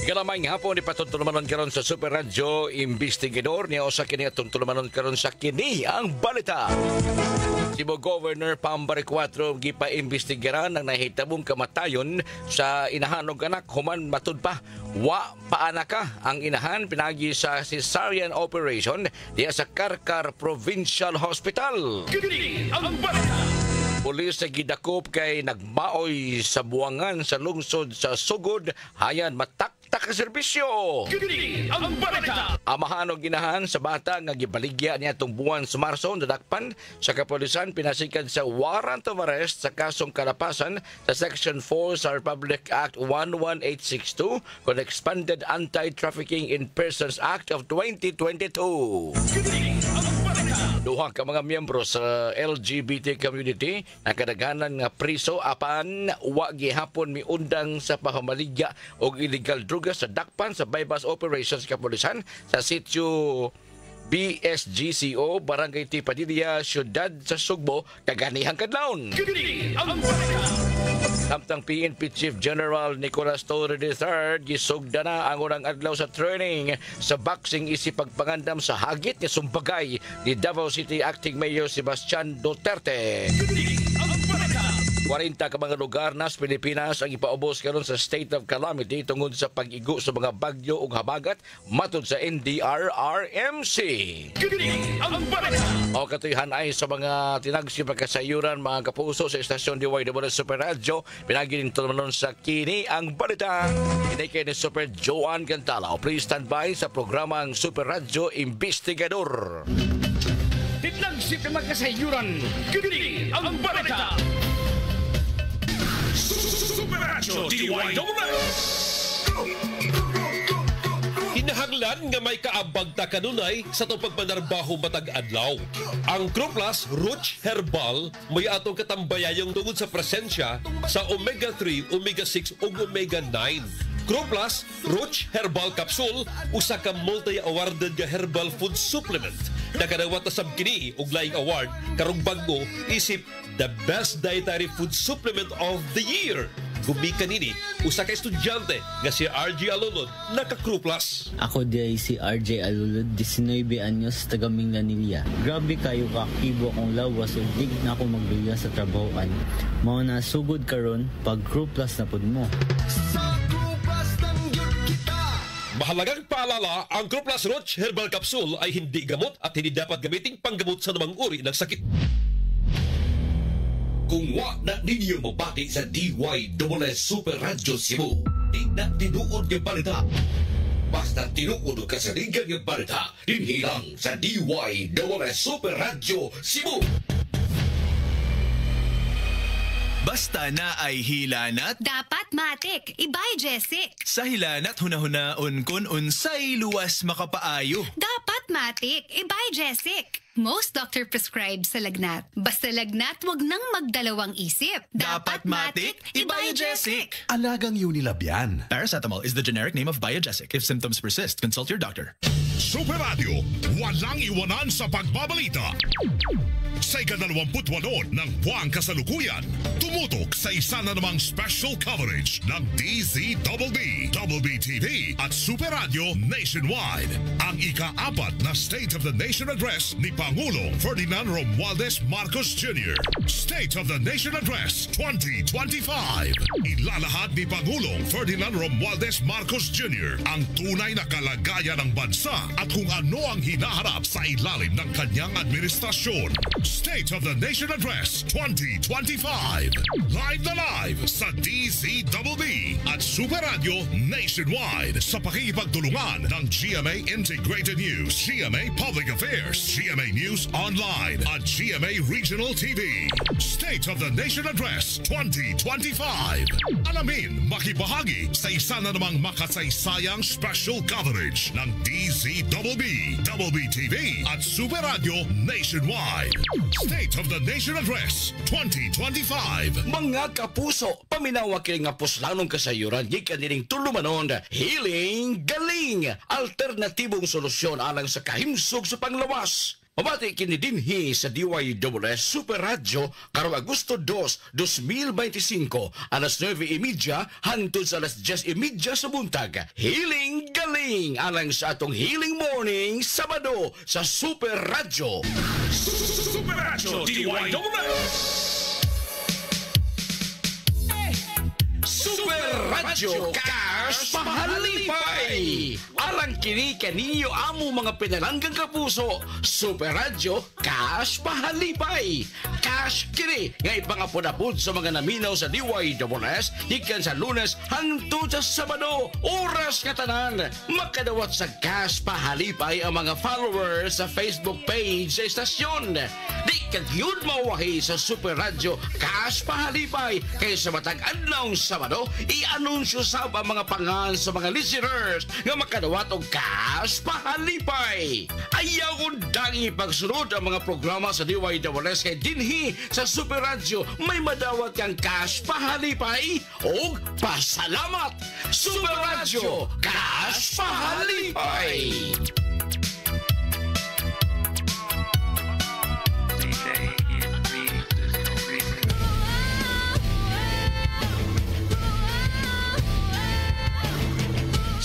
Kalamay nga hapon, ipatutulumanon karon sa Super Radio Investigador niya o sa kini atong tulumanon karon sa kini ang balita. Cebu Governor Pambari 4 gipa-imbestigaran ang nahitabong kamatayon sa inahan og anak human matud pa. Wa paanaka ang inahan pinagi sa cesarean operation diya sa Karkar Provincial Hospital. Kini ang balita. Pulis sa gidakop kay nagmaoy sa buwangan sa lungsod sa Sugod hayan mataktak ang serbisyo. Kini ang balita. Amahan og ginahan sa bata nga gibaligya niya tong buwan sa Marso nadakpan sa kapulisan pinasikan sa warrant of arrest sa kasong kalapasan sa Section 4 sa Republic Act 11862 kon Expanded Anti-Trafficking in Persons Act of 2022. Kini ang balita. Duha ka mga miyembro sa LGBT community ang kadaghanan nga priso apan wa gihapon miundang sa pahamaligya og illegal druga sa dakpan sa bypass operations kapulisan sa sitio BSGCO Barangay Tipadilla, Syudad sa Sugbo kaganihang kadlawon. Kini ang balita. Samtang PNP Chief General Nicolas Torre III gisugda na ang unang adlaw sa training sa boxing isip pagpangandam sa hagit ni sumbagay ni Davao City Acting Mayor Sebastian Duterte. 40 ka mga lugar na sa Pilipinas ang ipaubos karon sa state of calamity tungod sa pag-igo sa mga bagyo ug habagat matud sa NDRRMC. Kini ang balita. O katuyhan ay sa mga tinagsi pagkasayuran mga kapuso sa istasyon DYWS Super Radio pinagin tulumanon sa Kini ang balita. Kini kay ni Super Joan Gantala. Please stand by sa programang Super Radio Investigador. Tinagsi pagkasayuran. Kini ang balita. Super Radio DYWS. Hinahanglan nga may kaabag ta kanunay sa itong pagmanarbaho matag adlaw. Ang Croplas Roach Herbal may atong katambayayong tungod sa presensya sa omega-3, omega-6 ug omega-9. Croplas Roach Herbal Capsule usa ka multi-awarded nga herbal food supplement. Nakadawat na sab kini og laing award karong bag-o isip the best dietary food supplement of the year. Gumikan nini usa ka estudyante nga si RJ Alulod naka-Croplas. Ako di si RJ Alulod, 19 anyos, taga Mindanilla. Grabe kayo kakibo akong lawas ug dig na ako magluya sa trabahoan. Mao na sugod karon pag Croplas na pud mo. Mahalagang paalala, ang Croplas Roach Herbal Capsule ay hindi gamot at hindi dapat gamiting panggamot sa namang uri ng sakit. Kung wa na ninyo mabati sa DYWS Super Radio Cebu, di na tinuod ng balita. Basta tinuod ka sa ligan ng balita, dinhilang sa DYWS Super Radio Cebu. Basta na ay hilanat, dapat matik, ibay Jessic. sa hilanat hunahunaon kun unsay luwas makapaayo. Dapat matik, ibay Jessic. Most doctor prescribed sa lagnat. Basta lagnat, wag nang magdalawang isip. Dapat matik, Biogesic. Alagang Unilab yan. Paracetamol is the generic name of Biogesic. If symptoms persist, consult your doctor. Super Radio, walang iwanan sa pagbabalita. Sa ika-28 ng buwang kasalukuyan, tumutok sa isa na namang special coverage ng DZBB, WBTV at Super Radio Nationwide. Ang ika-4 na State of the Nation Address ni Pangulong Ferdinand Romualdez Marcos Jr. State of the Nation Address 2025. Ilalahad ni Pangulong Ferdinand Romualdez Marcos Jr. ang tunay na kalagayan ng bansa at kung ano ang hinaharap sa ilalim ng kanyang administrasyon. State of the Nation Address 2025. Live na live sa DZBB at Super Radio Nationwide sa pakikipagtulungan ng GMA Integrated News, GMA Public Affairs, GMA News Online at GMA Regional TV. State of the Nation Address 2025. Alamin, makibahagi sa isa na namang makasaysayang special coverage ng DZBB, WBTV at Super Radio Nationwide. State of the Nation Address 2025. Mga kapuso, paminawa kini nga puslanong kasayuran gikan dining tulumanon Healing Galing, alternatibong solusyon alang sa kahimsog sa panglawas. Mabati kini dinhi sa DYWS Super Radio karong Agosto 2, 2025, alas 9:30 hangtod sa alas 10:30 sa buntag. Healing galing alang sa atong Healing Morning Sabado sa Super Radio. Super Radio DYWS. Super Radio Cash Pahalipay! Alang kini kaninyo amo mga pinalanggang kapuso, Super Radio Cash Pahalipay! Cash kini nga ipangapod-apod sa mga naminaw sa DYWS ikan sa Lunes hangtod sa Sabado. Oras nga tanan, makadawat sa Cash Pahalipay ang mga followers sa Facebook page sa estasyon. Di kagyud mawahi sa Super Radio Cash Pahalipay kay sa matag adlaw Sabado, i-anunsyo sa mga pangan sa mga listeners nga makadawat og Cash Pahalipay. Ayaw undangi pagsunod ang mga programa sa DYWS kay dinhi sa Super Radio may madawat kang Cash Pahalipay o pasalamat. Super Radio Cash Pahalipay.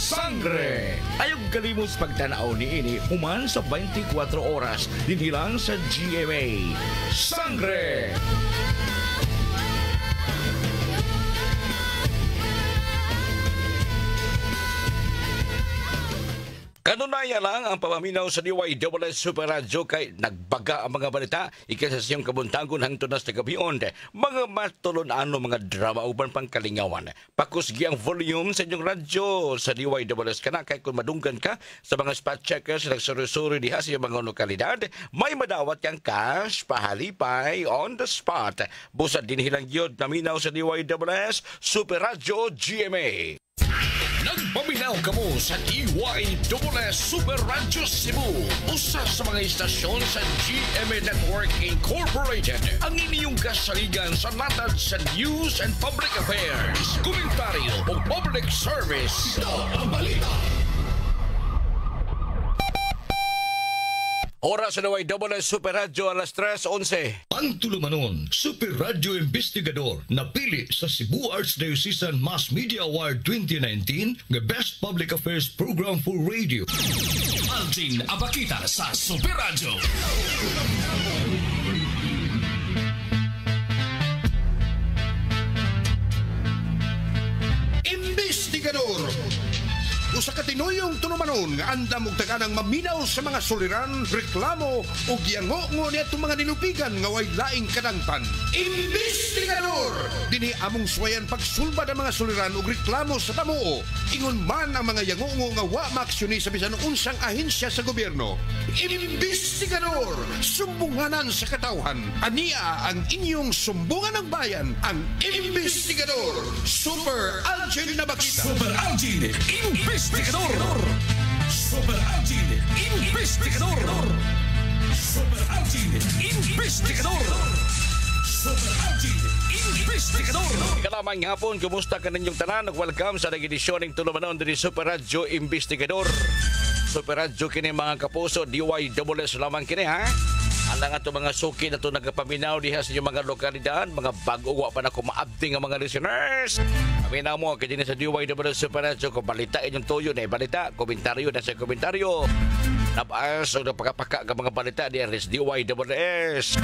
Sangre! Ayog kalimos pagtanaw ni ini human sa 24 oras dinhilang sa GMA. Sangre! Kanunaya lang ang pamaminaw sa DYWS Super Radio kay nagbaga ang mga balita ikasa siyang kabuntagon hangtod na sa gabion. Mga matulon-ano mga drama uban pang kalingawan. Pakusgi ang volume sa inyong radyo sa DYWS kana kay kung madunggan ka sa mga spot checkers nagsuri-suri diha sa mga lokalidad, may madawat kang Cash Pahalipay on the spot. Busa din hilang yun naminaw sa DYWS Super Radio GMA. Nagpaminaw kamo sa DYWS Super Radio Cebu, usa sa mga istasyon sa GMA Network Incorporated. Ang inyong kasaligan sa natad sa news and public affairs, komentaryo o public service. Ito ang balita. Oras sa DYWS Super Radio alas 3:11. Ang tulumanon, Super Radio Investigador, napili sa Cebu Archdiocese Mass Media Award 2019 nga Best Public Affairs Program for Radio. Alvin Abakita sa Super Radio. Investigador, usa ka tinuyong tunumanon nga andam og taganang maminaw sa mga suliran, reklamo ug giango niadtong mga nilupigan nga way laing kadangtan. Investigador, dinhi among suwayan pagsulbad ang mga suliran ug reklamo sa pamuo. Ingon man ang mga yangongo nga wa maaksyon sa bisan unsang ahensya sa gobyerno. Investigador, sumbunganan sa katawhan. Ania ang inyong sumbungan ng bayan, ang Investigador. Super Algin Nabakita. Super Algin Investigador. Super Algin Investigador. Super Algin Investigador. Super Algin Investigador. Kalamang hapon, kumusta ka ninyong tanan? Welcome sa nag-edisyon ng tulumanon din Super Radio Investigador. Super Radio kini mga kapuso, DYWS lamang kini ha. Alang ato mga suki na ito nagpaminaw diha sa inyong mga lokalidad, mga bago wa pa na kumaabding ang mga listeners. Paminaw mo, kaya din sa DYWS Super Radio, kung balita inyong tuyo na balita, komentaryo na sa komentaryo. Napaas o napakapaka ka mga balita diya sa DYWS.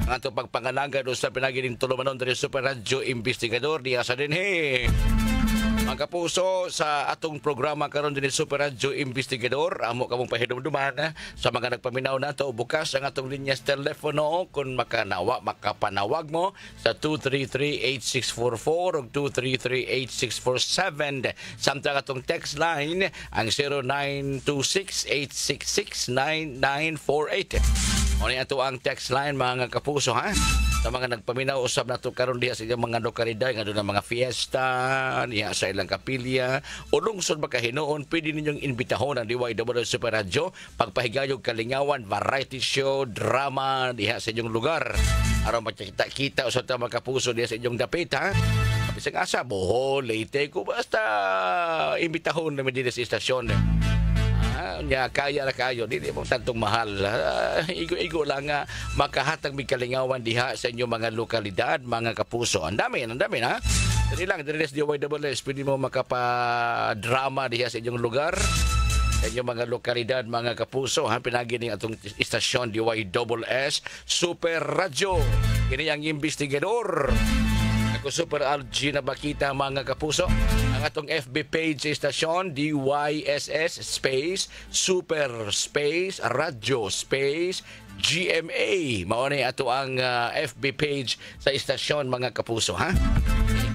Ang ato pagpangalaga doon sa pinagiling tulumanon din Super Radio Investigador diha sa dinhi. Mga kapuso, sa atong programa karon din Super Radio Investigador, amo kamong pahidumduman sa mga nagpaminaw nato. Bukas ang atong linyas telepono kung makapanawag mo sa 233-8644 o 233-8647. Samtang atong text line ang 0926-866-9948. O ato ang text line mga kapuso ha. Sa mga nagpaminaw usab nato karon diha sa ilang mga lokalidad nga doon mga fiesta niya sa ilang kapilya o lungsod makahinoon, pwede ninyong imbitahon ang DYWS Super Radio pagpahigayog kalingawan, variety show, drama diha sa inyong lugar aron makita-kita usab ta mga kapuso diha sa inyong dapit ha. Bisag asa Bohol, Leyte, ko basta imbitahon namin din sa istasyon. nya kaya na kayo dili mo tantong mahal. Igo-igo lang nga makahatag mig kalingawan diha sa inyong mga lokalidad, mga kapuso. Ang dami na. Dili lang dili sa DYSS pwede mo makapadrama diha sa inyong lugar. Sa inyong mga lokalidad, mga kapuso, pinagi ning atong istasyon DYSS Super Radio. Kini ang investigador. Ako Super RG na bakita, mga kapuso. Ang atong FB page sa istasyon DYSS Space Super Space Radio Space GMA. Mao ni ato ang FB page sa istasyon, mga kapuso, ha?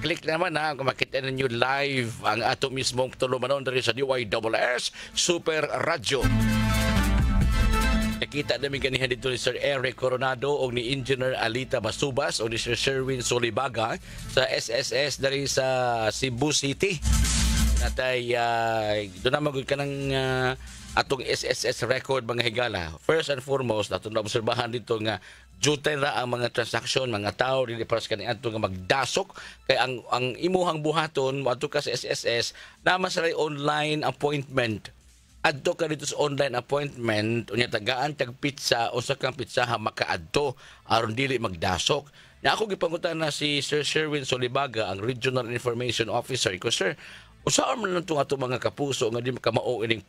Click naman na kung makita ninyo live ang ato mismong tulumanon diri sa DYSS Super Radio. Nakita namin ganihan dito ni Sir Eric Coronado o ni Engineer Alita Basubas o ni Sir Sherwin Solibaga sa SSS dari sa Cebu City. Natay doon na magod ka ng atong SSS record, mga higala. First and foremost, atong naobserbahan dito nga jutay ra ang mga transaksyon, mga tao dili para sa kaniadto nga magdasok kay ang imuhang buhaton adto ka sa SSS na masalay online appointment. Adto ka dito sa online appointment unya tagaan tag pizza usa kang pizzaha makaadto aron dili magdasok. Na ako gipangutan na si Sir Sherwin Solibaga, ang Regional Information Officer. Iko, sir, usaon man lang ato mga kapuso nga di makamao ining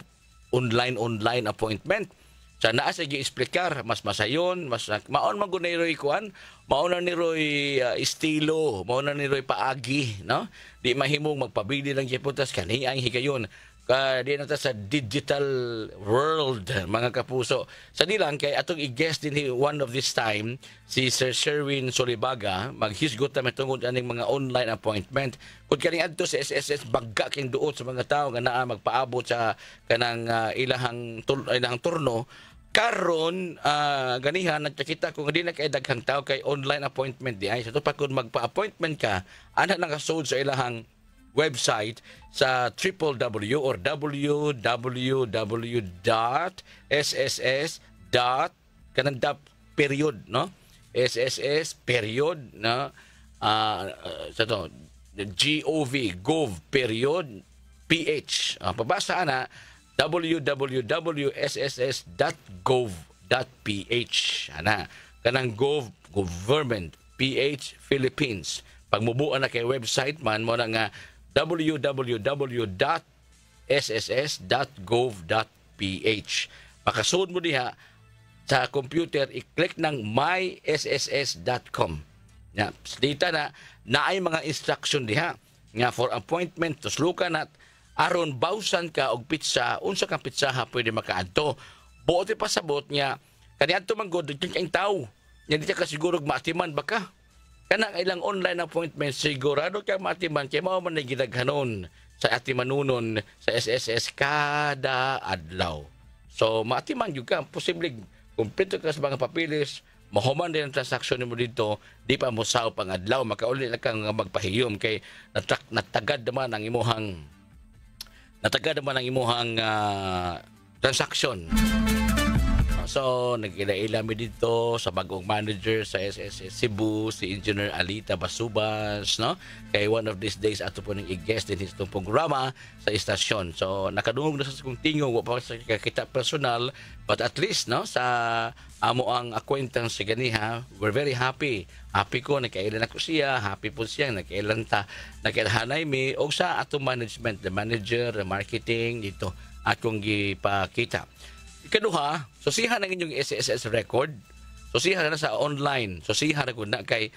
online appointment. Sa naa sa gi-explicar, mas masayon, mas maon man gunay roy kuan, maon na ni roy estilo, maon na ni roy paagi, no? Di mahimong magpabili lang giputas kani ang higayon. Di na ta sa digital world, mga kapuso. Sa dilang kay atong i-guest din one of this time si Sir Sherwin Solibaga, maghisgot na tungod aning mga online appointment. Kung kaning adto sa SSS bagga king duot sa mga tao nga naa magpaabot sa kanang ilahang turno. Karon ganihan nagkita kung di na kay daghang tao kay online appointment di ay sa to pa kun magpa-appointment ka ana lang kasod sa ilahang website sa www or www.sss.period, no? SSS period, no? Sa to gov period ph. Pabasa na www.sss.gov.ph. Ana kanang government ph Philippines. Pagmubuan na kay website man mo na nga www.sss.gov.ph. Makasud mo diha sa computer, i-click ng mysss.com. Ya, dita na naay mga instruction diha nga for appointment tuslukan at aron bawsan ka og pizza, unsa kang pizzaha pwede makaadto. Buot pasabot niya kaniadto man gud kay tao. Nya di ka siguro maatiman baka. Kanang ilang online appointment, sigurado ka matiman kay mao man gidaghanon sa atimanunon sa SSS kada adlaw. So matiman jud ka, posible kumpleto ka sa mga papilis, mahuman din ang transaksyon mo dito, di pa mo sao pang adlaw, makauli na kang magpahiyom kay natagad naman ang imuhang transaksyon. So, nag-ila-ila mi dito sa bagong manager sa SSS Cebu, si Engineer Alita Basubas, no? Kay one of these days ato po nang i-guest din itong programa sa istasyon. So, nakadungog na sa kong tingog, wa pa sa kita personal, but at least, no, sa amo ang acquaintance sa ganiha, we're very happy. Happy ko, nakailan ako siya, happy po siya, nakailan ta, nakailanay mi, o sa atong management, the manager, the marketing, dito, akong gipakita. Ikaduha, susihan ang inyong SSS record. Susihan na sa online. Susihan na kay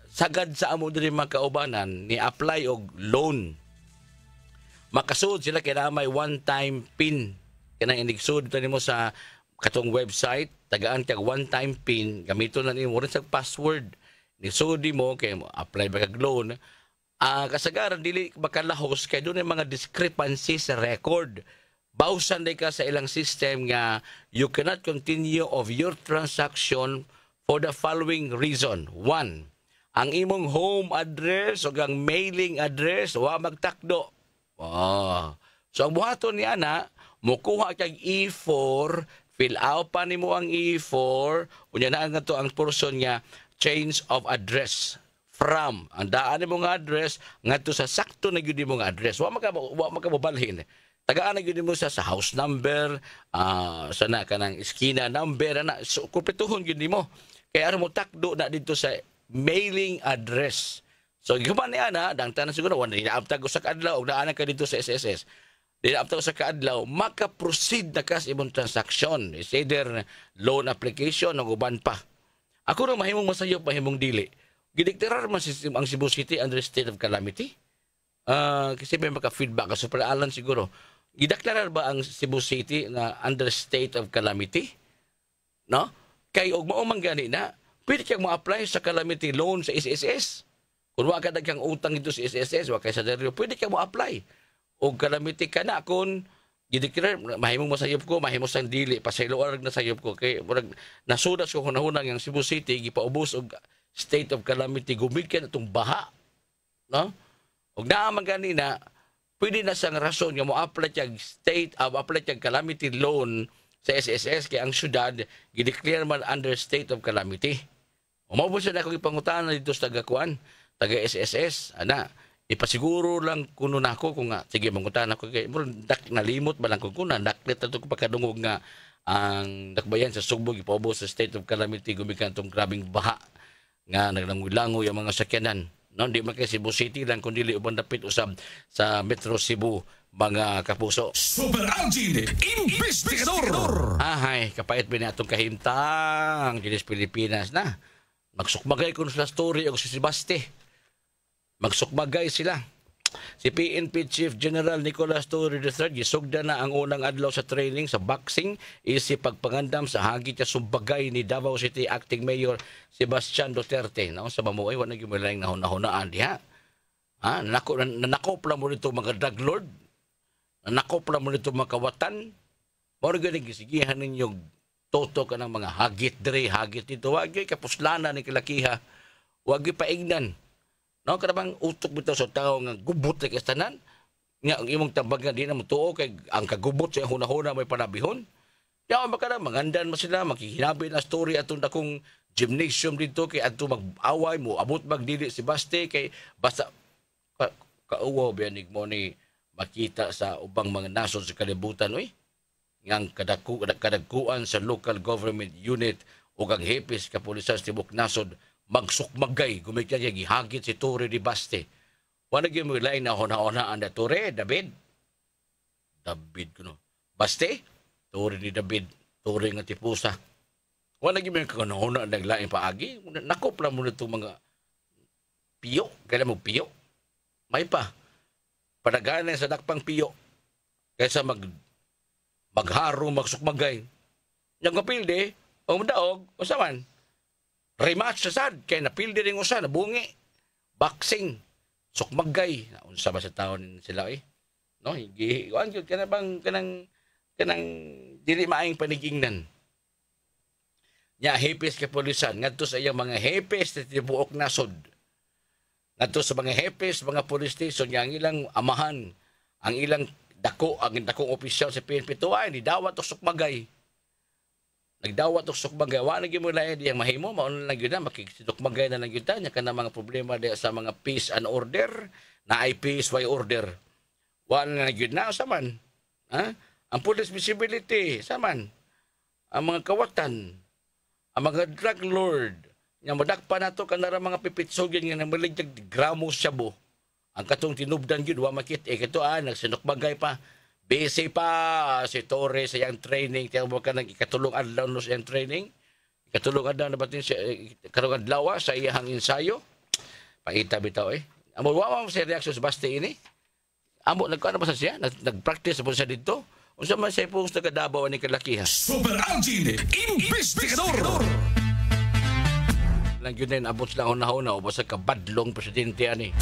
sagad sa amo diri mga kaubanan ni apply og loan. Makasud sila kay na may one-time PIN. Kanang inigsud nimo sa katong website, tagaan kag one-time PIN, gamiton na nimo rin sa password. Nisudi mo kay mo apply ba kag loan. Kasagaran dili makalahos kay doon mga discrepancies sa record. Bawsan day ka sa ilang system nga you cannot continue of your transaction for the following reason. 1. Ang imong home address o ang mailing address wa magtakdo. So ang buhaton niya na, mukuha kag E4, fill out pa nimo ang E4, unya na nga to ang portion nga change of address. From ang daan nimo nga address ngadto sa sakto na gyud nimo nga address. Wa makababalhin. Tagaan na yun mo sa house number, sana ka ng iskina number, so kumpletuhon yun mo. Kaya aram mo takdo na dito sa mailing address. So guman niya na, dang tanan siguro, wala ninaabtag sa kaadlaw, o naanan ka dito sa SSS. Ninaabtag sa kaadlaw, maka-proceed na ka sa imong transaksyon. It's either loan application o uban pa. Ako na mahimong masayop, mahimong dili. Gidiktarar man ang Cebu City under state of calamity. Kasi may maka-feedback ka sa paraalan siguro. Gideklarar ba ang Cebu City na under state of calamity? No? Kay og mao man gani na, pwede kang ma-apply sa calamity loan sa SSS. Kung wa ka daghang utang dito sa SSS, wa kay sa Dario, pwede kang ma-apply. Og calamity ka na kung gideklar mahimong masayop ko, mahimong sang dili pasaylo arag na sayop ko kay murag nasudas ko hunahunang ang Cebu City gipaubos og state of calamity gumigkan atong baha. No? Og naa man gani na pwede na sang rason nga mo apply tiyag state apply tiyag calamity loan sa SSS kay ang syudad gideclare man under state of calamity. Umabot siya na akong ipangutanan dito sa taga-kuan, taga-SSS, ipasiguro lang kuno nako kung nga sige mangutanan ako kay nalimot ba lang ko kuna naklit ato ko pagkadungog nga ang dakbayan sa Sugbo gipaubos sa state of calamity gumikan tong grabing baha nga naglangoy-langoy ang mga sakyanan. No, di man kay Cebu City lang kundi uban dapit usab sa Metro Cebu mga kapuso. Super Algin Investigador. Ahay, kapait ba atong kahimtang dinis Pilipinas na. Magsukmagay kun sa story og si Baste. Magsukmagay sila. Si PNP Chief General Nicolas Torre III gisugda na ang unang adlaw sa training sa boxing isip pagpangandam sa hagit sa sumbagay ni Davao City Acting Mayor Sebastian Duterte. Sa mamuay wala gyud malayng nahuna-hunaan diha. Nanakop lang mo nito mga drug lord. Nanakop lang mo nito mga kawatan. Mao gyud gisigihan ninyo toto ka ng mga hagit dre, hagit dito. Wag gyud kapuslanan ni kilakiha. Wag gyud paignan. No, kadabang utok bitaw sa tao nga gubot na kastanan. Nga ang imong tambagan di na mo tuo kay ang kagubot sa hunahuna may panabihon. Kaya baka na mangandan mo sila, makihinabi na story atong dakong gymnasium dito kay adto mag-away mo, abot magdili si Baste kay basta kauwaw biyanig mo ni makita sa ubang mga nasod sa kalibutan oy. Ngang kadagkuan sa local government unit o kang hepis kapulisan sa tibok nasod magsukmagay, gumikya niya, gihagit si Torre di Baste. Wala gyud mo lain na hona-honaan na Torre, David ko no. Baste, Torre ni David, Torre nga tipusa. Wala gyud mo kanahona naglain paagi. Nakop lang mo nito mga piyo, kaya mo piyo. May pa. Padaganan sa dakpang piyo. Kaysa magharong, magsukmagay. Yang kapilde, ang daog, o saman, rematch sa sad kay napildi ring usa nabungi boxing sukmagay unsa ba sa taon sila no giwan gyud kana bang kanang dili maayong panigingnan nya hepes ka pulisan ngadto sa iyang mga hepes sa tibuok nasod ngadto sa mga hepes mga police station yang ilang amahan ang ilang dakong opisyal sa PNP tuwa ni dawat og sukmagay. Nagdawat og sukmagay, wala gyud mo lain diyang mahimo, mao na lang gyud na makisukmagay na lang gyud ta nya kana mga problema diya sa mga peace and order, na ay peace by order. Wala na lang gyud na saman. Ang police visibility saman. Ang mga kawatan, ang mga drug lord, nya madakpan nato kanara mga pipitsogin nga namaligdag gramo Shabu. Ang katong tinubdan gyud wa makit kato nagsinukmagay pa. Busy pa si Torre sa iyang training. Tiyan mo ka ng ikatulong adlaw no sa iyang training. Ikatulong adlaw na batin siya, karong adlaw sa iyang ensayo. Pangita bitaw Amo wawa mo sa reaksyon sa Baste ini. Amo nagkuan ba sa siya? Nag-practice po siya dito. Unsa man siya po sa Davao ni kalakiha. Super Algin Investigador. Lang yun na abot sila hunahuna o basta kabadlong presidente ani.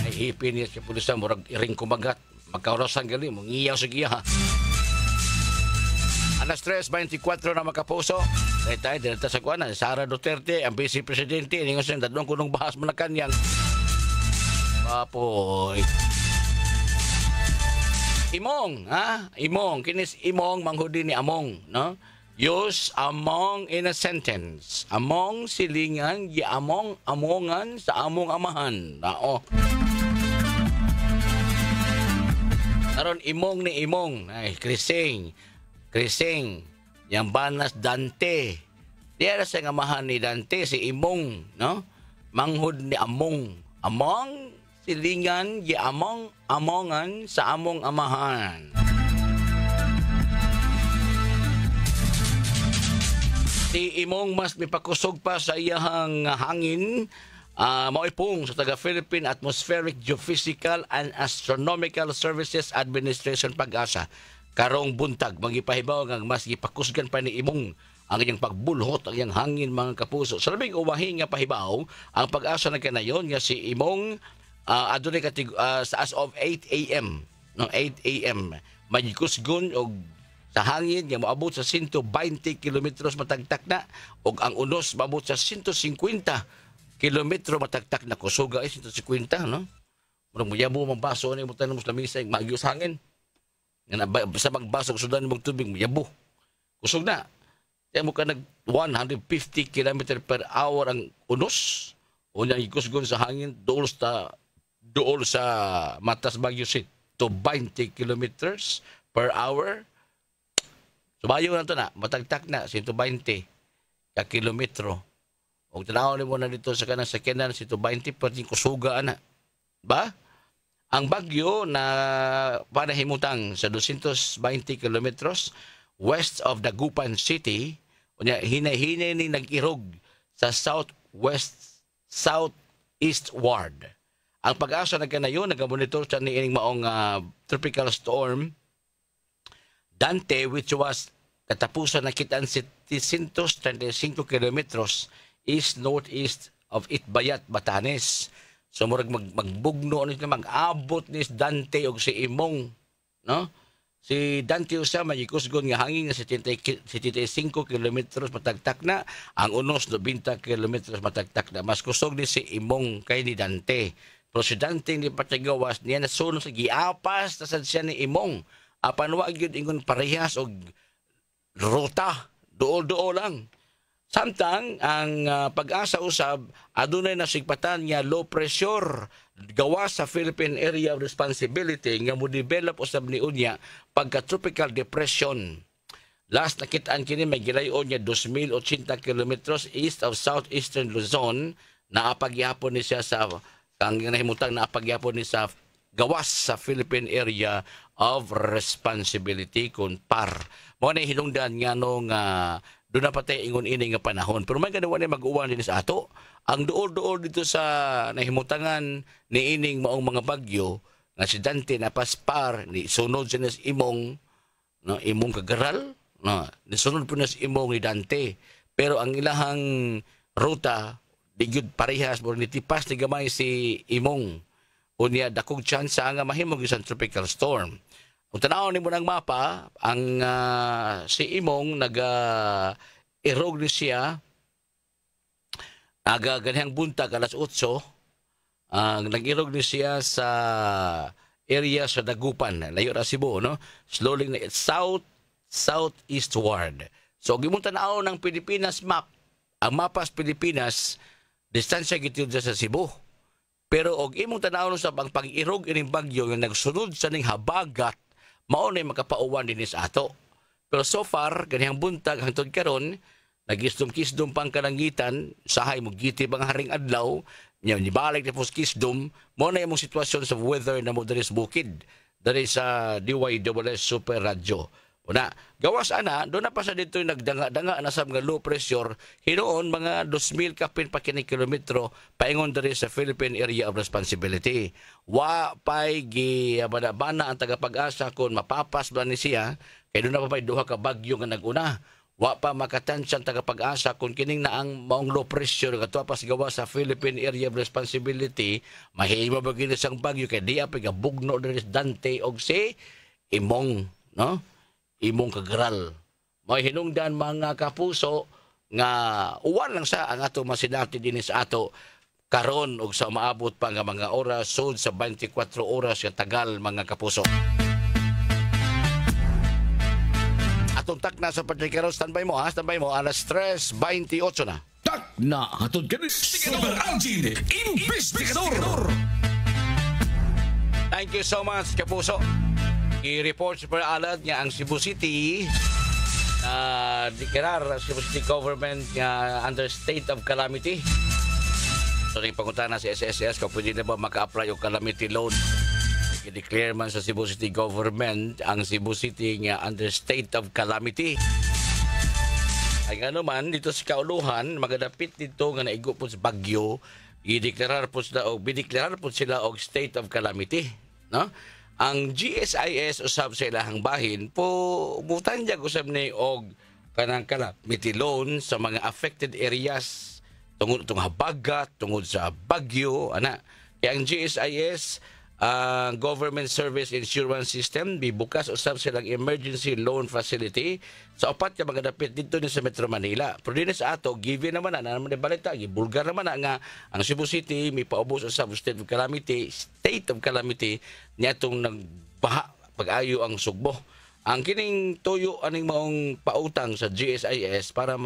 Ay hipin niya sa pulisan murag iring kumagat. Magkaurasan gali mo, ngiyaw sa giya ha. Alas 3:24 na makapuso. Tayo, dinata sa kuwanan. Sara Duterte, ang vice presidente. Ningon siya, dadong kunong bahas mo na kanyang. Papoy. Imong, ha? Imong. Kinis imong, manghudi ni among, no? Use among in a sentence. Among silingan, among amongan sa among amahan. Karon imong ni imong. Ay, Krising. Yang banas Dante. Diya sa ngamahan ni Dante, si imong, no? Manghud ni among. Among, silingan, amongan sa among amahan. Si imong mas mipakusog pa sa iyahang hangin, maipong sa taga-Philippine Atmospheric Geophysical and Astronomical Services Administration Pag-asa. Karong buntag, magipahibaw nga mas gipakusgan pa ni imong ang iyang pagbulhot, ang iyang hangin, mga kapuso. Sa labing uwahi nga pahibaw, ang Pag-asa na kanayon nga si imong adunay as of 8 a.m. No, 8 a.m. Magikusgon og sa hangin nga moabot sa 120 kilometros matagtak na og ang unos moabot sa 150 kilometro matagtak na. Kusuga ay 150, no? Murag muyabo mang baso ni mo tanom sa lamisa ing maagyos hangin. Nga sa magbasog sudan mong tubig muyabo. Kusog na. Kaya mo ka nag 150 km per hour ang unos. O nang ikusgon sa hangin dool sa Matas Baguio City to 20 kilometers per hour. Sumayo na ito na, matagtak na, 120 ka kilometro. O tanaw ni mo na dito sa kanang sakyanan, 120, pwedeng kusugaan na. Ba? Ang bagyo na panahimutang sa 220 kilometros west of Dagupan City, hinay-hinay ni nag-irog sa southeastward. Ang Pag-asa na kanayon, nag-monitor sa niining maong tropical storm Dante, which was katapusan na kitaan 135 kilometros east-northeast of Itbayat, Batanes. So murag magbugno ano na mag-abot ni Dante og si imong, no? Si Dante usa magikusgon nga hangin nga 75 kilometros matagtak na, ang unos 90 kilometros matagtak na. Mas kusog ni si imong kay ni Dante. Pero si Dante ni patigawas niya nasunod sa giapas na sad siya ni imong. Apan wa gyud ingon parehas og ruta, duol lang. Samtang ang Pag-asa usab adunay nasigpatan nga low pressure gawas sa Philippine Area of Responsibility nga mo-develop usab ni unya pagka tropical depression. Last nakitaan kini may gilayon niya 2,080 kilometers east of southeastern Luzon. Naapagyapon ni siya sa kang nahimutang naapagyapon ni sa gawas sa Philippine Area of Responsibility kun PAR. Mo na hinungdan nga nung doon na patay ingon ini nga panahon. Pero may ganawa na mag-uwan din sa ato. Ang duol-duol dito sa nahimutangan ni ining maong mga bagyo nga si Dante na paspar ni sunod sa nas imong, no, imong kagaral, no, ni sunod po nas imong ni Dante. Pero ang ilahang ruta di gyud parehas mo ni tipas ni gamay si imong. Unya dakog chance nga mahimong isang tropical storm. Kung tanaw ni mo ng mapa, ang si imong nag-irog ni siya ganihang buntag alas 8, nag-irog ni siya sa area sa Dagupan, layo ra Cebu, no? Slowly na southeastward. So gimong tanaw ng Pilipinas map, ang mapas Pilipinas, distansya gitid sa Cebu. Pero og imong tanaw sa pag-irog ining bagyo nga nagsunod sa ning habagat, mao na makapauwan din sa ato. Pero so far, ganihang buntag hangtod karon, nagisdom-kisdom pang kalangitan, sahay mo gitib ang haring adlaw, nibalik na po kisdom, mao na imong sitwasyon sa weather na mo diri sa bukid, diri sa DYWS Super Radio. Una, gawas ana, doon na pa sa dito nagdanga-danga na sa mga low pressure, hinoon mga 2,000 kapin pa kini kilometro paingon diri sa Philippine Area of Responsibility. Wa pay bana ang taga-Pag-asa kung mapapas ba ni siya, kay doon na pa pay duha ka bagyo nga naguna. Wa pa makatansyan taga-Pag-asa kung kining na ang maong low pressure nga pas gawa sa Philippine Area of Responsibility, mahimo ba gini sang bagyo kay di apay gabugno diri sa Dante og si imong, no? Imong kagaral. May hinungdan mga kapuso nga uwan lang sa ang ato masinati din sa ato karon og sa maabot pa nga mga oras sud sa 24 oras nga tagal mga kapuso. Atong tak na sa pagkikaroon, standby mo alas 3:28 na. Tak na hatod kini Super Angin Investigador. Thank you so much kapuso. I-report sa alad nga ang Cebu City declare Cebu City government nga under state of calamity. So ring pangutana sa SSS kung pwede na ba maka-apply o calamity loan. I-declare man sa Cebu City government ang Cebu City nga under state of calamity. Ay nga naman dito sa kauluhan magadapit dito nga naigo po sa bagyo, i-declare po sila o bideclare po sila og state of calamity, no? Ang GSIS usab sa ilahang bahin po mutanjag usab ni og kanang calamity loan sa mga affected areas tungod itong habagat, tungod sa bagyo, ana. Kaya ang GSIS, Government Service Insurance System, bibukas usab silang emergency loan facility sa upat ka mga dapit dito ni sa Metro Manila. Pero din sa ato, given naman na naman balita, gibulgar naman na nga ang Cebu City may paubos usab state of calamity niya itong nagbaha pag-ayo ang Sugbo. Ang kining tuyo aning maong pautang sa GSIS para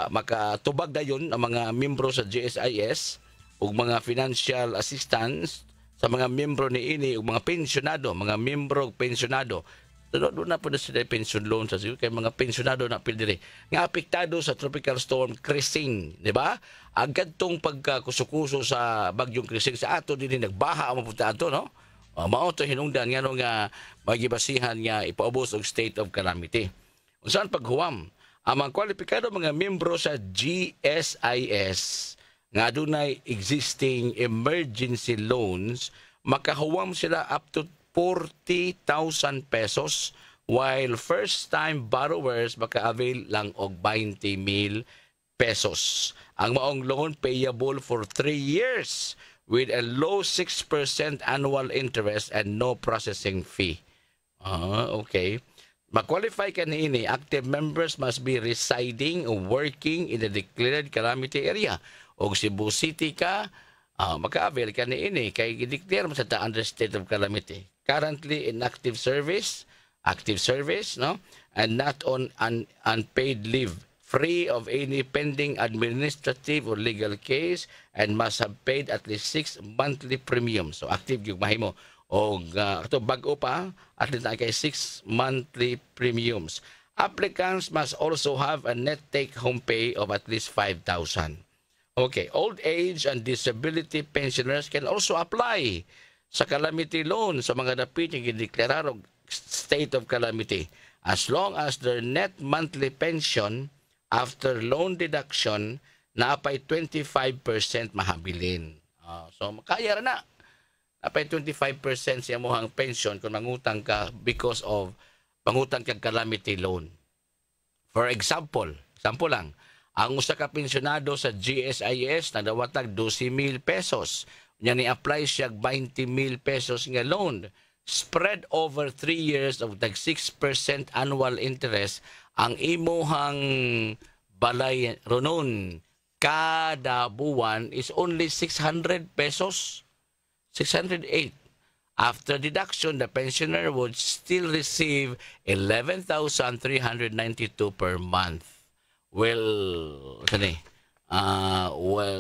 makatubag dayon ang mga membro sa GSIS ug mga financial assistance sa mga membro ni ini ug mga pensionado, mga membro pensionado. Doon na po na sila pension loan sa kay mga pensionado na pildiri nga apektado sa tropical storm Krising, di ba? Agad tong pagkakusukuso sa bagyong Krising sa ato din nagbaha ang mapunta ato, no? Mao to hinungdan nga magibasihan nga ipaubos og state of calamity. Unsan paghuwam ang mga kwalipikado mga membro sa GSIS nga adunay existing emergency loans, makahuwam sila up to 40,000 pesos while first-time borrowers maka-avail lang og 20,000 pesos. Ang maong loan payable for 3 years with a low 6% annual interest and no processing fee. Okay. Ma-qualify ka niini, active members must be residing or working in the declared calamity area. O Cebu City ka, maka-avail ka niini kay i-declare mo sa under state of calamity. Currently in active service, no? And not on unpaid leave, free of any pending administrative or legal case, and must have paid at least 6 monthly premiums. So active yung mahimo. O ito bago pa, at least kay 6 monthly premiums. Applicants must also have a net take-home pay of at least 5,000. Okay, old age and disability pensioners can also apply sa calamity loan sa mga dapit yung gideklara og state of calamity as long as their net monthly pension after loan deduction naapay 25% mahabilin. So makaya na. Naapay 25% siya mo ang pension kung mangutang ka because of mangutang kang calamity loan. For example lang, ang usa ka pensionado sa GSIS nadawatag 12,000 pesos. Nya ni-apply siya 20,000 pesos nga loan. Spread over 3 years of tag 6% annual interest ang imuhang balay ronon kada buwan is only 600 pesos. 608. After deduction, the pensioner would still receive 11,392 per month. Well,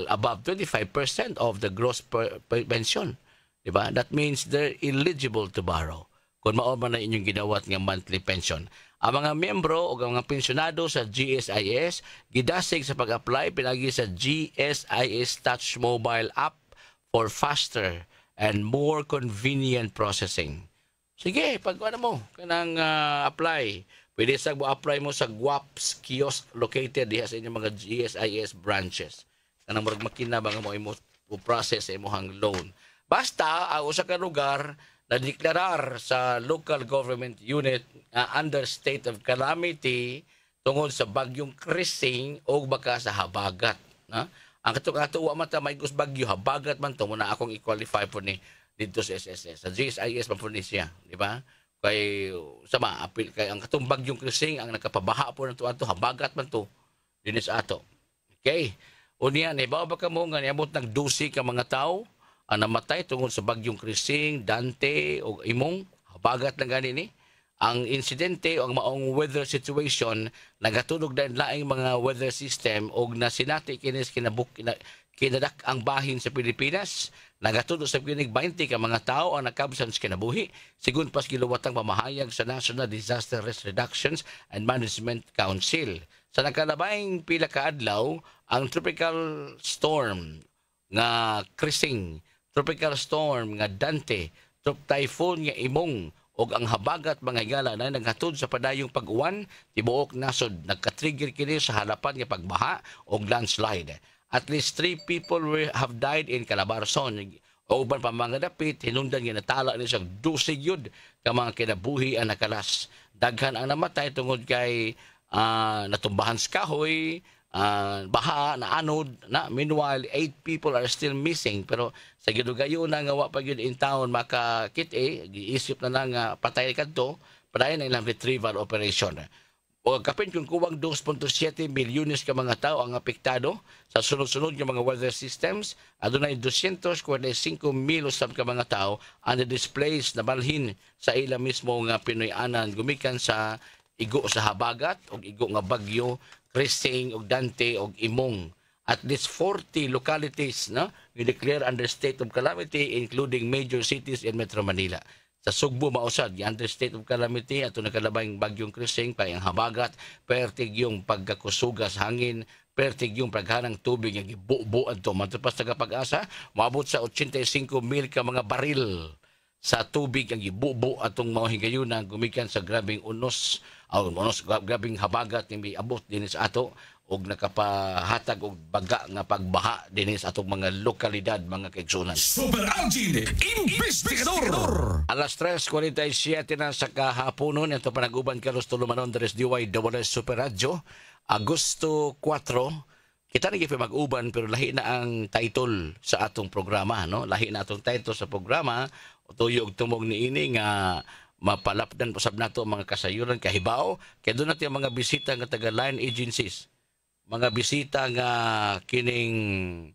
above 25% of the gross pension. Diba? That means they're eligible to borrow kung mao man na inyong ginawat nga monthly pension. Ang mga miyembro o mga pensionado sa GSIS, gidasig sa pag-apply pinagi sa GSIS Touch Mobile app for faster and more convenient processing. Sige, pag ano mo, kanang apply. Pwede sa apply mo sa GWAPS kiosk located diha sa inyong mga GSIS branches. Kanang murag makina ba nga mo process sa imong loan. Basta ang usa ka lugar na deklarar sa local government unit under state of calamity tungod sa bagyong Krising o baka sa habagat. Ang kato wa man ta may bagyo habagat man to muna akong i-qualify po ni dito sa SSS. Sa GSIS man po ni siya, di ba? Kay sama apil kay ang katong bagyong Krising ang nakapabaha po nato ato habagat man to dinis ato. Okay? Unya ni ba ka mo nga niabot ng 12 ka mga tawo ang namatay tungod sa bagyong Krising, Dante o imong habagat lang gani ni. ang insidente o ang maong weather situation nagatunog na laing mga weather system og na sinati kinis kinadak ang bahin sa Pilipinas. Nagatunog sa kinig 20 ka mga tao ang nakabsan sa kinabuhi sigun pas giluwatang pamahayag sa National Disaster Risk Reductions and Management Council. Sa nakalabayng pila ka adlaw, ang tropical storm nga Krising, tropical storm nga Dante, typhoon nga Imong og ang habagat mga higala na naghatod sa padayong pag-uwan tibuok nasod nagka-trigger kini sa halapan nga pagbaha og landslide. At least 3 people have died in Calabarzon. O uban pa mga dapit hinungdan nga natala ni sa 12 yud ka mga kinabuhi ang nakalas. Daghan ang namatay tungod kay natumbahan sa kahoy, baha na anod na. Meanwhile 8 people are still missing pero sa gidugayon na nga wa pa gyud in town makakit giisip na lang patay kadto padayon na ilang retrieval operation. O kapin kung kuwang 2.7 milyones ka mga tao ang apektado sa sunod-sunod nga mga weather systems, adunay 245,000 usab ka mga tao ang displaced na balhin sa ila mismo nga Pinoy-anan gumikan sa igo sa habagat o igo nga bagyo Krising og Dante og Imong. At least 40 localities declare under state of calamity including major cities in Metro Manila. Sa Sugbo mausad, under state of calamity ato nakalabayng bagyong Krising pa ang habagat, pertig yung pagkakusugas hangin, pertig yung paghanang tubig nga gibubuan to. Matapos tagapag-asa, maabot sa 85,000 ka mga baril sa tubig ang gibubu atong mga higayuna gumikan sa grabing grabing habagat nga miabot din sa ato og nakapahatag og baga nga pagbaha dinhi sa atong mga lokalidad mga kaigsunan. Super Algin Investigador. Alas 3:47 na sa kahaponon ito panag-uban karos tulumanon deres DYWS Super Radio Agosto 4. Kita na gyud mag-uban pero lahi na ang title sa atong programa lahi na atong title sa programa tuyo og tumog niini nga mapalapdan usab nato ang mga kasayuran kahibaw kay doon natin mga bisita nga taga line agencies, mga bisita nga kining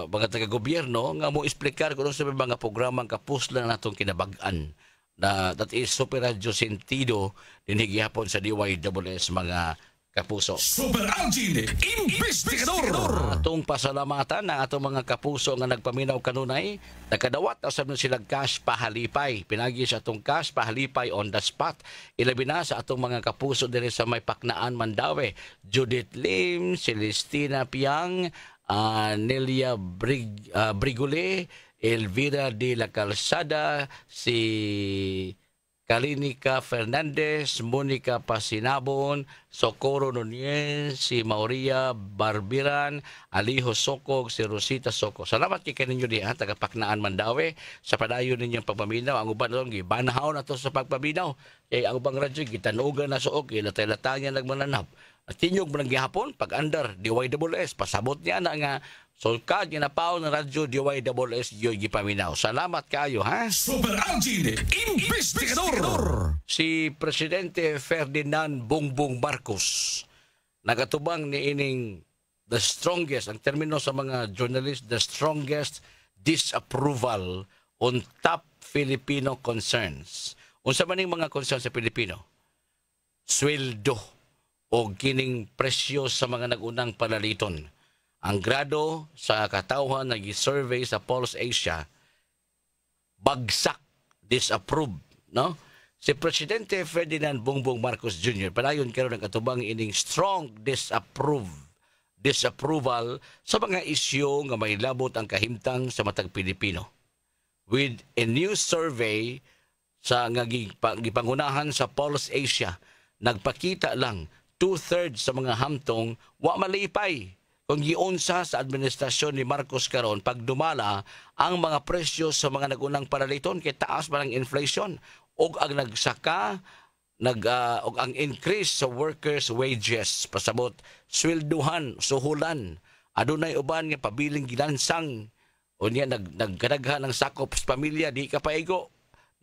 mga taga-gobyerno nga mo explicar kung sa mga programang kapuslan natong kinabag-an na that is Super Radio Sentido dinhi gihapon sa DYWS mga kapuso. Super Algin Investigador. Atong pasalamatan na atong mga kapuso nga nagpaminaw kanunay, nakadawat asab na sila cash pahalipay. Pinagi sa atong cash pahalipay on the spot. Ilabi na sa atong mga kapuso diri sa may Paknaan, Mandawi. Judith Lim, Celestina Piang, Nelia Brigule, Elvira de la Calzada, si Kalinika Fernandez, Monica Pasinabon, Socorro Nunez, si Mauria Barbiran, Alijo Sokog, si Rosita Sokog. Salamat kay kaninyo diha taga Paknaan, Mandawi sa padayon ninyong pagpaminaw. Ang uban ron gibanahaw na to sa pagpaminaw. Kay ang ubang radyo gitanugan na suok, ilatay-latay nagmananap. At tinyog mo ng gihapon pag-under DYWS pasabot niya na nga sulkad nga napaw ng radyo DYWS yoy gipaminaw. Salamat kayo ha. Super Algin Investigador. Si Presidente Ferdinand Bongbong Marcos nagatubang ni ining the strongest, ang termino sa mga journalist, the strongest disapproval on top Filipino concerns. Unsa maning mga concerns sa Pilipino? Sweldo o kining presyo sa mga nagunang panaliton. Ang grado sa katawhan na gi-survey sa Pulse Asia, bagsak, disapprove, Si Presidente Ferdinand Bongbong Marcos Jr. padayon karon ang atubang ining strong disapproval sa mga isyu nga may labot ang kahimtang sa matag Pilipino. With a new survey sa nga gipangunahan sa Pulse Asia, nagpakita lang 2/3 sa mga hamtong wa malipay kung giunsa sa administrasyon ni Marcos karon pagdumala ang mga presyo sa mga nagunang panaliton kay taas man ang inflation og ang nagsaka og ang increase sa workers wages pasabot swelduhan suhulan adunay uban nga pabiling gilansang unya nagkadaghan ng sakop sa pamilya di ka paigo.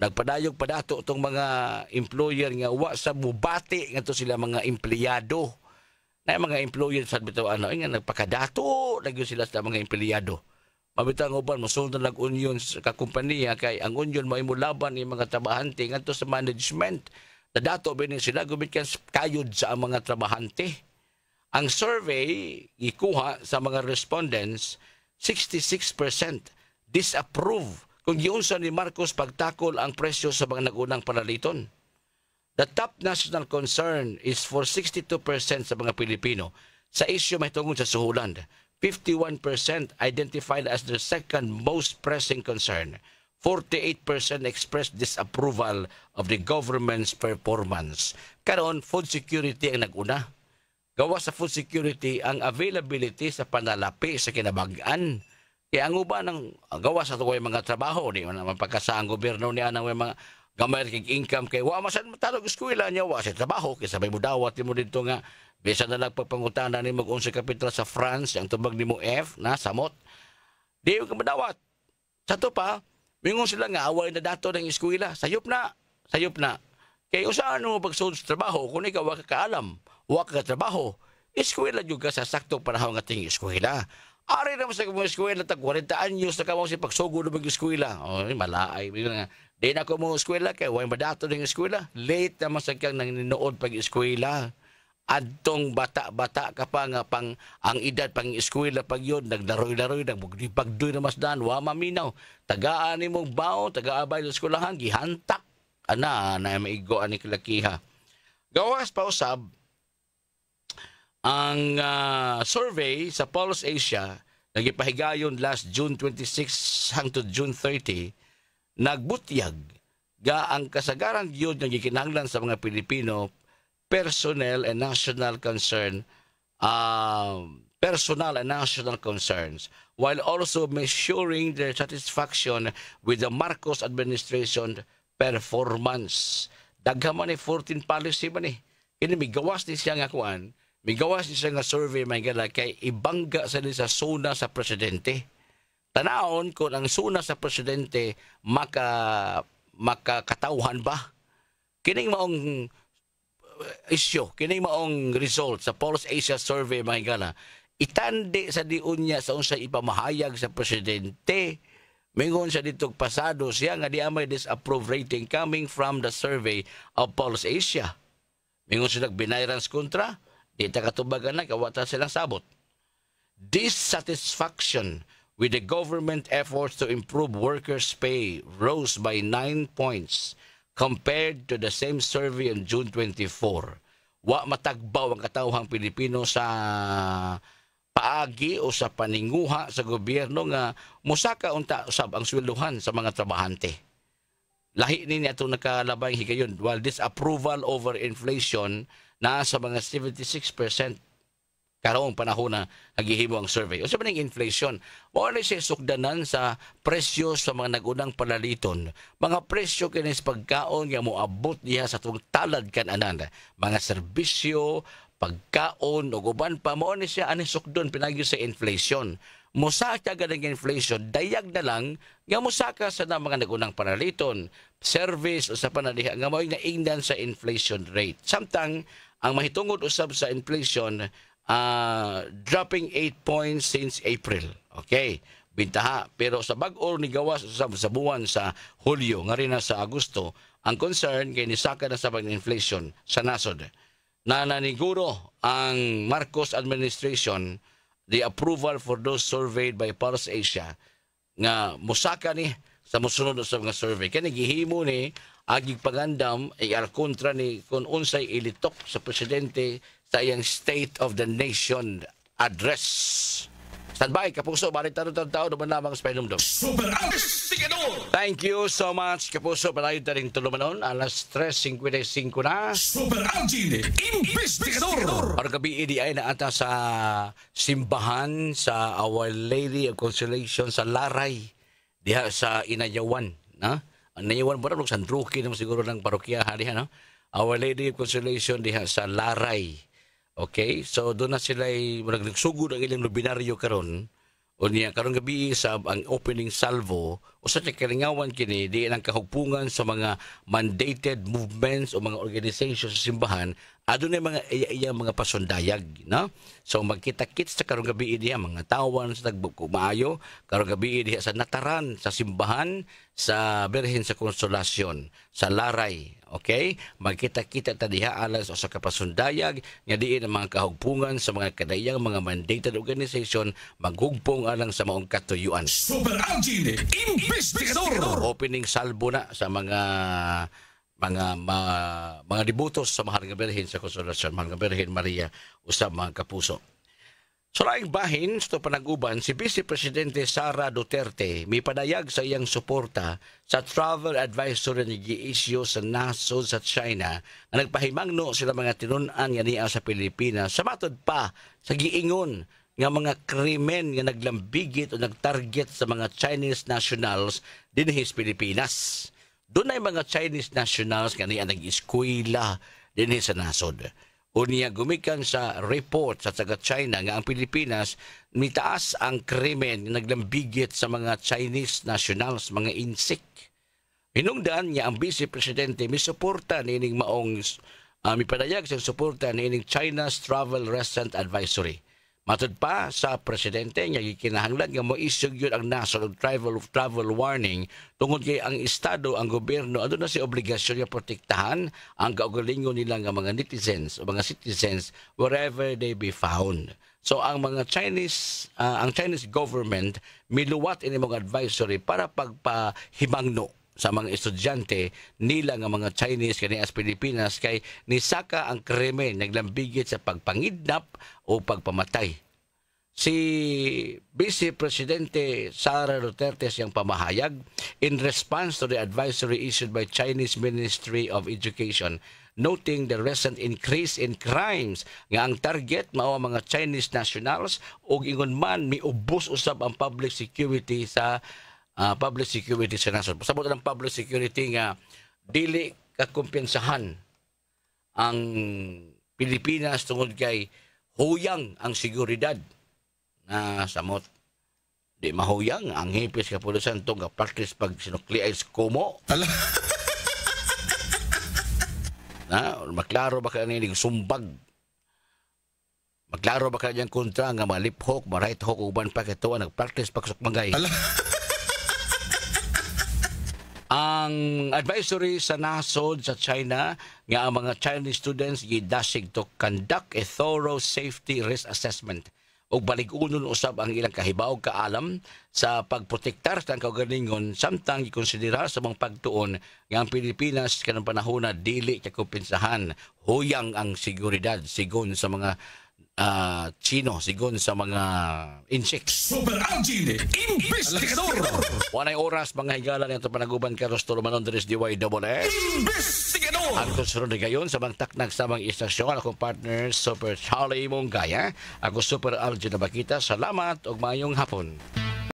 Nagpadayog padato itong mga employer nga wa sa mubati nga to sila mga empleyado. Na mga employer sa bitaw nga nagpakadato nagyo sila sa mga empleyado. Mabitang uban mosunod na union sa kakumpanya kay ang union mo imulaban ni mga trabahante ngadto sa management. Nadato ba sila gumikan kayod sa mga trabahante. Ang survey ikuha sa mga respondents 66% disapprove kung giunsa ni Marcos pagtakol ang presyo sa mga nagunang panaliton. The top national concern is for 62% sa mga Pilipino sa issue may tungod sa suhulan. 51% identified as their second most pressing concern. 48% expressed disapproval of the government's performance. Karon, food security ang naguna. Gawa sa food security ang availability sa panalapi sa kinabag-an. Kaya ang uban ng gawa sa tuway mga trabaho, di man mapagkasa ang gobyerno niya ng mga gamay kay income kay wa masan matalog eskwela niya wa sa trabaho kay sabay mo dawat mo dito nga bisa na lang pagpangutana ni mag-unsa kapital sa France ang tubag nimo F na samot. Di ka madawat. Sa to pa, mingon sila nga away na dato ng eskwela. Sayop na. Kay usaan mo pagsud sa trabaho kung ikaw wa ka kaalam, wa ka trabaho. Eskwela juga sa saktong panahon nga ting eskwela. Ari naman sa mga eskwela tag 40 anyos na kamo si pagsugod ng eskwela. Oh, malaay. Di na ko mo eskwela kay way madato ng eskwela. Late naman sa kang nanginood pag eskwela. Adtong bata-bata ka pa nga pang ang edad pang eskwela pag yun nagdaroy-daroy nagbugdipagdoy na masdan wa maminaw tagaan nimong baon tagaabay sa eskwelahan gihantak ana na maigo ani kilakiha. Gawas pa usab ang survey sa Pulse Asia nagipahigayon last June 26 hangtod June 30 nagbutyag ga ang kasagaran gyud nga gikinahanglan sa mga Pilipino personal and national concerns while also measuring their satisfaction with the Marcos administration performance. Daghan man ni 14 policy man ni. Kini migawas ni siya nga kuan, migawas ni siya nga survey may gala kay ibangga sa sa suna sa presidente. Tanaon kung ang suna sa presidente makakatauhan ba? Kining maong issue, kining maong result sa Pulse Asia survey mga gala, itandi sa diun niya sa unsay ipamahayag sa presidente. Mingon siya dito pasado siya nga di amay disapprove rating coming from the survey of Pulse Asia. Mingon siya nagbinayrans kontra, di ta katubagan na kawata silang sabot. Dissatisfaction with the government efforts to improve workers' pay rose by 9 points compared to the same survey on June 24. Wa matagbaw ang katawhang Pilipino sa paagi o sa paninguha sa gobyerno nga musaka unta usab ang sweldohan sa mga trabahante. Lahi ni ato nakalabay higayon while disapproval over inflation na sa mga 76% karong panahon na naghihimo ang survey. O sa maning inflation, mao na siya sukdanan sa presyo sa mga nagunang panaliton. Mga presyo kinis pagkaon nga moabot diha sa tong talad kan-anan. Mga serbisyo, pagkaon ug uban pa mao ni siya ani sukdon pinagi sa inflation. Musaka ka ng inflation, dayag na lang nga musaka sa mga nagunang panaliton. Service o sa panaliha nga mao naingnan sa inflation rate. Samtang ang mahitungod usab sa inflation dropping 8 points since April. Okay, bintaha. Pero sa bag-o ni gawas sa buwan sa Hulyo, nga rin na sa Agosto, ang concern kay nisaka na sa pag-inflation sa nasod. Nananiguro ang Marcos administration the approval for those surveyed by Pulse Asia nga musaka ni sa musunod sa mga survey. Kaya nagihimo ni agig pagandam ay kontra ni kung unsay ilitok sa presidente sa iyang State of the Nation address. Standby, Kapuso. Balik tao naman lamang sa Painumdum. Super Investigador! Thank you so much, Kapuso. Palayo na rin tulumanon. Alas 3:55 na. Super Investigador! Para gabi, idi ay naata sa simbahan sa Our Lady of Consolation sa Laray. Diha sa Inayawan. Na? Ang Inayawan po na, San Roque naman siguro ng parokyahan diha. No? Our Lady of Consolation diha sa Laray. Okay, so doon na sila nagsugod ang ilang lubinaryo karon. O niya karon gabi sa ang opening salvo o sa kalingawan kini di ang kahugpungan sa mga mandated movements o mga organizations sa simbahan Adunay mga iyang mga pasundayag, no? So magkita-kits sa karong gabi diha mga tawan sa tagbukumaayo, karong gabi diha sa Nataran, sa simbahan sa Birhen sa Konsolasyon, sa Laray. Okay? Magkita-kita ta diha alang sa usa ka pasundayag nga diin ang mga kahugpungan sa mga kadayang mga mandated organization maghugpong alang sa maong katuyuan. Super Algin, investigador! Opening salvo na sa mga debutos sa Mahal nga Birhen sa Konsolasyon, Mahal nga Birhen Maria usab mga kapuso. Sa laing bahin, sa panag-uban, si Vice Presidente Sara Duterte may padayag sa iyang suporta sa travel advisory ni gi-issue sa nasod sa China na nagpahimangno sila mga tinunan nga niya sa Pilipinas sa matod pa sa giingon nga mga krimen nga naglambigit o nagtarget sa mga Chinese nationals dinhi sa Pilipinas. Doon ay mga Chinese nationals nga niya nag-eskwela dinhi sa nasod. Unya gumikan sa report sa taga China nga ang Pilipinas mitaas ang krimen nga naglambigit sa mga Chinese nationals, mga insik. Hinungdan niya ang Vice Presidente misuporta nining maong mipadayag sa suporta nining China's Travel Recent Advisory. Matod pa sa presidente niya gikinahanglan nga mo-issue yun ang national travel warning tungod kay ang estado, ang gobyerno aduna si obligasyon nga protektahan ang kaugalingon nila nga mga netizens o mga citizens wherever they be found. So ang mga ang Chinese government miluwat ini mga advisory para pagpahimangno sa mga estudyante nila nga mga Chinese kani as Pilipinas kay nisaka ang krimen naglambigit sa pagpangidnap o pagpamatay. Si Vice Presidente Sara Duterte siyang pamahayag in response to the advisory issued by Chinese Ministry of Education noting the recent increase in crimes nga ang target mao mga Chinese nationals ug ingon man miubos usab ang public security sa nason. Pasabot ng public security nga dili kakumpensahan ang Pilipinas tungod kay huyang ang seguridad na samot. Di mahuyang ang hipis kapulisan itong practice pag sinukliay sa kumo. Maklaro ba ka ninig sumbag? Maklaro ba ka niyang kontra nga mga lip hook, mga right hook, uban pa kito nag-practice pagsukmagay. Ang advisory sa nasod sa China nga ang mga Chinese students gidasig to conduct a thorough safety risk assessment ug balig-unon usab ang ilang kahibaw kaalam sa pagprotektar sa kaugalingon samtang ikonsidera sa mga pagtuon nga ang Pilipinas kanang panahon na dili kakumpensahan huyang ang seguridad sigon sa mga Chino, sigon sa mga insects. Super Algin, investigador! Wanay oras, mga higala ng panaguban karos Tulumanon Dres DYSS. Investigador! Ang susunod na gayon sa mga taknag sa mga istasyon, akong partner, Super Charlie Monggaya. Ako Super Algin na Bakita. Salamat o mayong hapon.